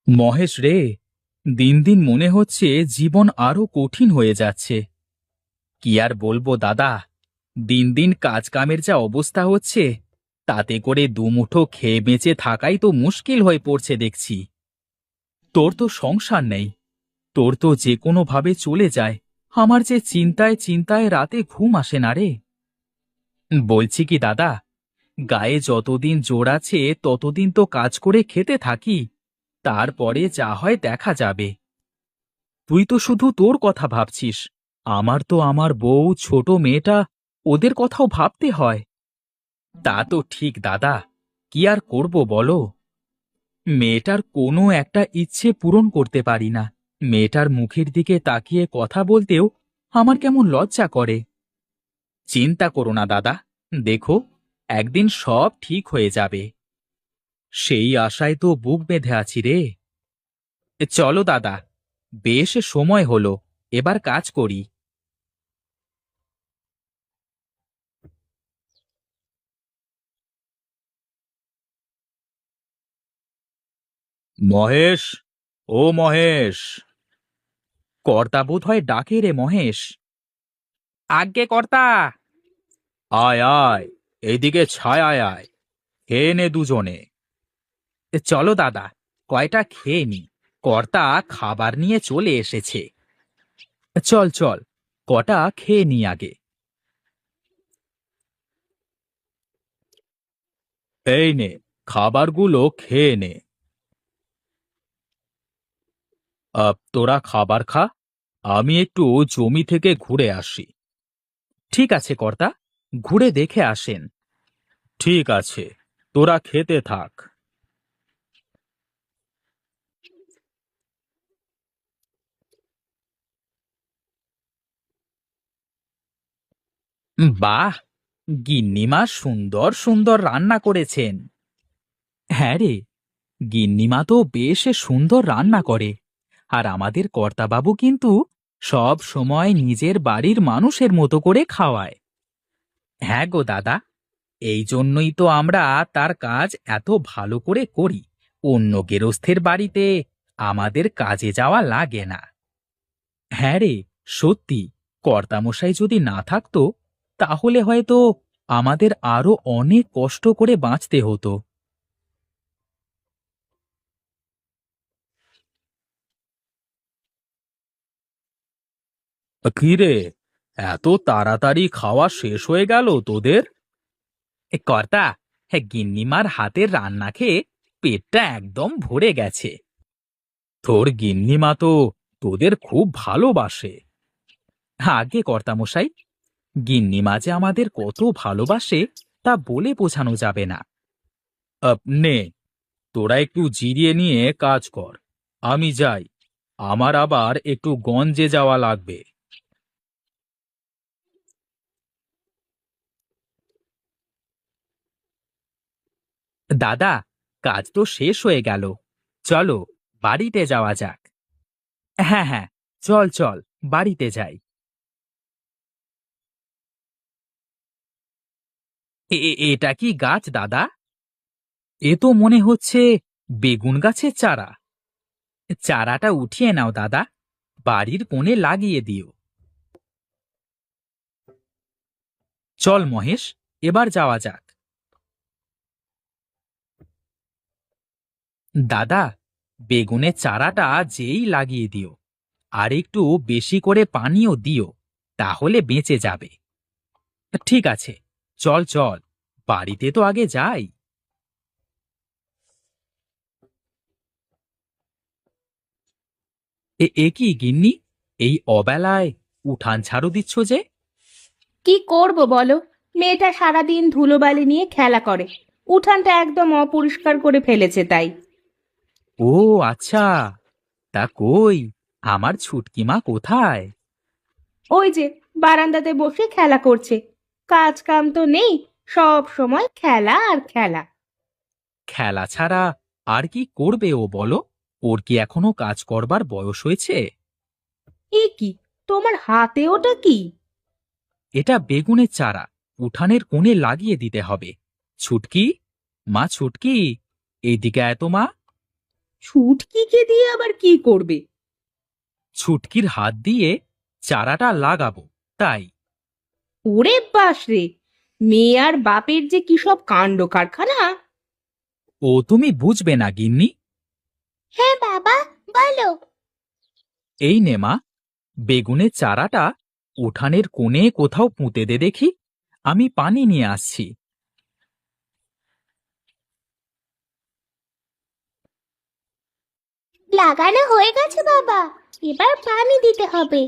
মহেশ রে, দিন দিন মনে হচ্ছে জীবন আরো কঠিন হয়ে যাচ্ছে। কি আর বলবো দাদা, দিন দিন কাজ কামের যা অবস্থা হচ্ছে, তাতে করে দুমুঠো খেয়ে বেঁচে থাকাই তো মুশকিল হয়ে পড়ছে দেখছি। তোর তো সংসার নেই, তোর তো যে কোনো ভাবে চলে যায়। আমার যে চিন্তায় চিন্তায় রাতে ঘুম আসে না রে। বলছি কি দাদা, গায়ে যতদিন জোর আছে ততদিন তো কাজ করে খেতে থাকি, তারপরে যা হয় দেখা যাবে। তুই তো শুধু তোর কথা ভাবছিস, আমার তো আমার বউ, ছোট মেয়েটা, ওদের কথাও ভাবতে হয়। তা তো ঠিক দাদা, কি আর করব বলো। মেয়েটার কোনো একটা ইচ্ছে পূরণ করতে পারি না। মেয়েটার মুখের দিকে তাকিয়ে কথা বলতেও আমার কেমন লজ্জা করে। চিন্তা করো না দাদা, দেখো, একদিন সব ঠিক হয়ে যাবে। সেই আশায় তো বুক বেঁধে আছি রে। চলো দাদা, বেশ সময় হলো, এবার কাজ করি। মহেশ, ও মহেশ! কর্তা বোধ হয় ডাকে রে মহেশ। আজ্ঞে কর্তা। আয় আয়, এইদিকে ছায় আয় আয়, খেয়ে নে দুজনে। চলো দাদা, কয়টা খেয়ে নি। কর্তা খাবার নিয়ে চলে এসেছে। চল চল, কটা খেয়ে নি আগে। এই নে, খাবারগুলো খেয়ে নে। তোরা খাবার খা, আমি একটু জমি থেকে ঘুরে আসি। ঠিক আছে কর্তা, ঘুরে দেখে আসেন। ঠিক আছে, তোরা খেতে থাক। বাহ, গিন্নিমা সুন্দর সুন্দর রান্না করেছেন। হ্যাঁ রে, গিন্নিমা তো বেশ সুন্দর রান্না করে। আর আমাদের কর্তাবাবু কিন্তু সব সময় নিজের বাড়ির মানুষের মতো করে খাওয়ায়। হ্যাঁ গো দাদা, এই জন্যই তো আমরা তার কাজ এত ভালো করে করি। অন্য গেরস্থের বাড়িতে আমাদের কাজে যাওয়া লাগে না। হ্যাঁ রে, সত্যি, কর্তামশাই যদি না থাকতো, তাহলে হয়তো আমাদের আরো অনেক কষ্ট করে বাঁচতে হতো। কি রে, এত তাড়াতাড়ি খাওয়া শেষ হয়ে গেল তোদের? কর্তা, হ্যাঁ, গিন্নিমার হাতের রান্না খেয়ে পেটটা একদম ভরে গেছে। তোর গিন্নিমা তো তোদের খুব ভালোবাসে। আগে কর্তামশাই, গিন্নিমা যে আমাদের কত ভালোবাসে তা বলে বোঝানো যাবে না। নে, তোরা একটু জিরিয়ে নিয়ে কাজ কর, আমি যাই। আমার আবার একটু গঞ্জে যাওয়া লাগবে। দাদা, কাজ তো শেষ হয়ে গেল, চলো বাড়িতে যাওয়া যাক। হ্যাঁ হ্যাঁ, চল চল, বাড়িতে যাই। এটা কি গাছ দাদা? এ তো মনে হচ্ছে বেগুন গাছের চারা। চারাটা উঠিয়ে নাও দাদা, বাড়ির কোণে লাগিয়ে দিও। চল মহেশ, এবার যাওয়া যাক। দাদা, বেগুনের চারাটা যেই লাগিয়ে দিও, আর একটু বেশি করে পানিও দিও, তাহলে বেঁচে যাবে। ঠিক আছে, চল চল, বাড়িতে তো আগে যাই। এ কি গিন্নি, এই অবেলায় উঠান ঝাড়ু দিচ্ছ যে? কি করব বলো? মেয়েটা সারাদিন ধুলোবালি নিয়ে খেলা করে, উঠানটা একদম অপরিষ্কার করে ফেলেছে তাই। ও আচ্ছা, তা কই, আমার ছুটকি মা কোথায়? ওই যে বারান্দাতে বসে খেলা করছে, কাজ কাম তো নেই, সব সময় খেলা আর খেলা। খেলা ছাড়া আর কি করবে ও বলো? ওর কি এখনো কাজ করবার বয়স হয়েছে? এ কি, তোমার হাতে ওটা কি? এটা বেগুনের চারা, উঠানের কোণে লাগিয়ে দিতে হবে। ছুটকি, মা ছুটকি, এইদিকে আয় তো মা। ছুটকিকে দিয়ে আবার কি করবে? ছুটকির হাত দিয়ে চারাটা লাগাবো, তাই। ওরে বাস রে, মেয়ে আর বাপের যে কি সব কাণ্ড কারখানা! ও তুমি বুঝবে না গিন্নি। হ্যাঁ বাবা, বলো। এই নে মা, বেগুনের চারাটা উঠানের কোণে কোথাও পুঁতে দে দেখি, আমি পানি নিয়ে আসছি। লাগানো হয়ে গেছে বাবা, এবার পানি দিতে হবে।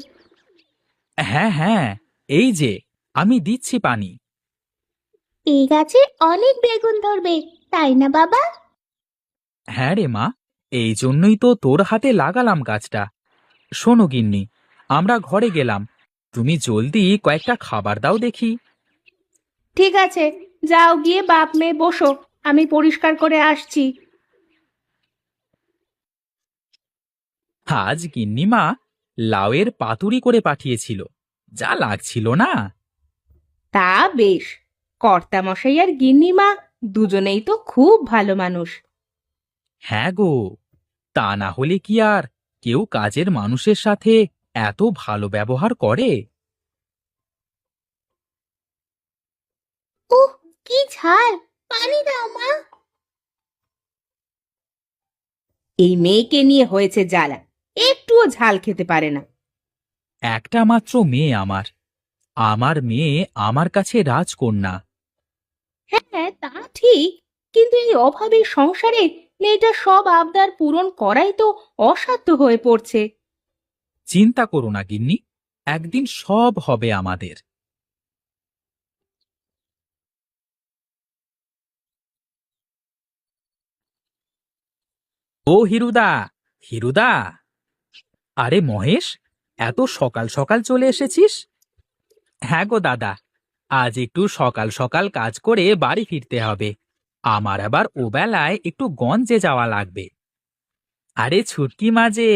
হ্যাঁ হ্যাঁ, এই যে আমি দিচ্ছি পানি। এই গাছে অনেক বেগুন ধরবে, তাই না বাবা? হ্যাঁ রে মা, এই জন্যই তো তোর হাতে লাগালাম গাছটা। শোনো গিন্নি, আমরা ঘরে গেলাম, তুমি জলদি কয়েকটা খাবার দাও দেখি। ঠিক আছে, যাও গিয়ে বাপ মেয়ে বসো, আমি পরিষ্কার করে আসছি। আজ গিন্নিমা লাউয়ের পাতুরি করে পাঠিয়েছিল, যা লাগছিল না। তা বেশ, কর্তামশাই আর গিন্নিমা দুজনেই তো খুব ভালো মানুষ। হ্যাঁ গো, তা না হলে কি আর কেউ কাজের মানুষের সাথে এত ভালো ব্যবহার করে? উহ, কি ঝাল! পানি দাও মা। এই মেয়েকে নিয়ে হয়েছে জ্বালা, একটুও ঝাল খেতে পারে না। একটা মাত্র মেয়ে আমার, আমার মেয়ে আমার কাছে রাজকন্যা। হ্যাঁ তা ঠিক, কিন্তু এই অভাবের সংসারে মেয়েটা সব আবদার পূরণ করাই তো অসাধ্য হয়ে পড়ছে। চিন্তা করো না গিন্নি, একদিন সব হবে আমাদের। ও হিরুদা, হিরুদা! আরে মহেশ, এত সকাল সকাল চলে এসেছিস? হ্যাঁ গো দাদা, আজ একটু সকাল সকাল কাজ করে বাড়ি ফিরতে হবে। আমার আবার ও বেলায় একটু গঞ্জে যাওয়া লাগবে। আরে ছুটকি মাঝে,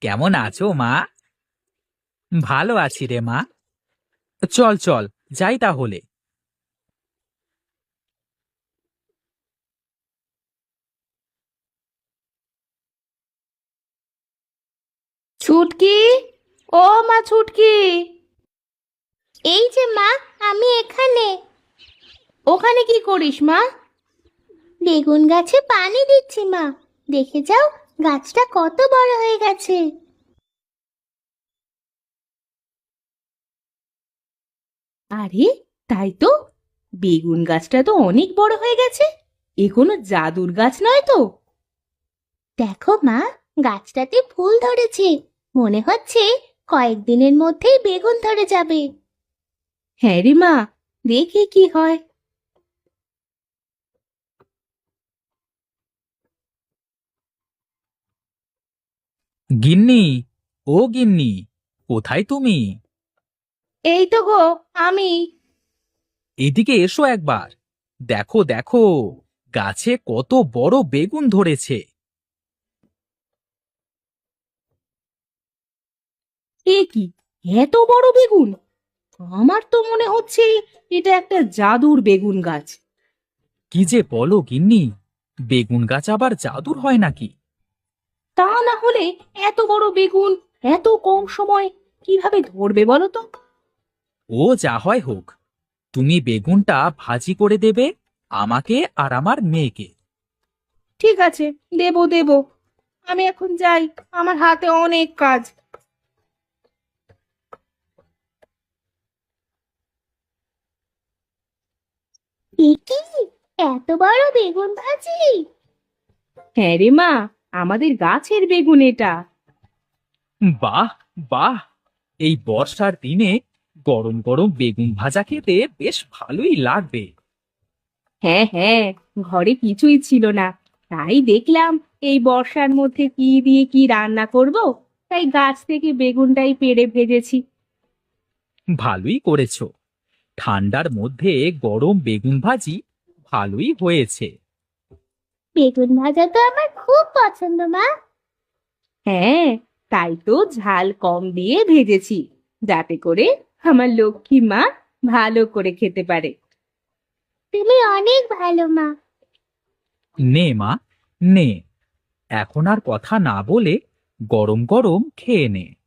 কেমন আছো মা? ভালো আছি রে মা। চল চল, যাই তাহলে। ছুটকি, ও মা ছুটকি! এই যে মা, আমি এখানে। ওখানে কি করিস মা? বেগুন গাছে পানি দিচ্ছি মা, দেখে যাও গাছটা কত বড় হয়ে গেছে। আরে তাই তো, বেগুন গাছটা তো অনেক বড় হয়ে গেছে। এ কোনো জাদুর গাছ নয় তো? দেখো মা, গাছটাতে ফুল ধরেছে, মনে হচ্ছে কয়েকদিনের মধ্যেই বেগুন ধরে যাবে। হ্যাঁ রে মা, দেখি কি হয়। গিন্নি, ও গিন্নি, কোথায় তুমি? এই তো গো, আমি। এদিকে এসো একবার, দেখো দেখো, গাছে কত বড় বেগুন ধরেছে। এ কি, এত বড় বেগুন! আমার তো মনে হচ্ছে এটা একটা জাদুর বেগুন গাছ। কি যে বলো গিন্নি, বেগুন গাছ আবার জাদুর হয় নাকি? তা না হলে এত বড় বেগুন এত কম সময় কিভাবে ধরবে বলো তো? ও যা হয় হোক, তুমি বেগুনটা ভাজি করে দেবে আমাকে আর আমার মেয়েকে। ঠিক আছে, দেবো দেবো। আমি এখন যাই, আমার হাতে অনেক কাজ। এ কি, এত বড় বেগুন ভাজি! হ্যাঁ রে মা, আমাদের গাছের বেগুন এটা। বাহ বাহ, এই বর্ষার দিনে গরম গরম বেগুন ভাজা খেতে বেশ ভালোই লাগবে। হ্যাঁ হ্যাঁ, ঘরে কিছুই ছিল না, তাই দেখলাম এই বর্ষার মধ্যে কি দিয়ে কি রান্না করব, তাই গাছ থেকে বেগুনটাই পেড়ে ভেজেছি। ভালোই করেছো, ঠান্ডার মধ্যে গরম বেগুন ভাজি ভালোই হয়েছে। বেগুন ভাজা তো আমার খুব পছন্দ মা। হ্যাঁ, তাই তো ঝাল কম দিয়ে ভেজেছি, যাতে করে আমার লক্ষ্মী মা ভালো করে খেতে পারে। তুমি অনেক ভালো মা। নে মা, নে, এখন আর কথা না বলে গরম গরম খেয়ে নে।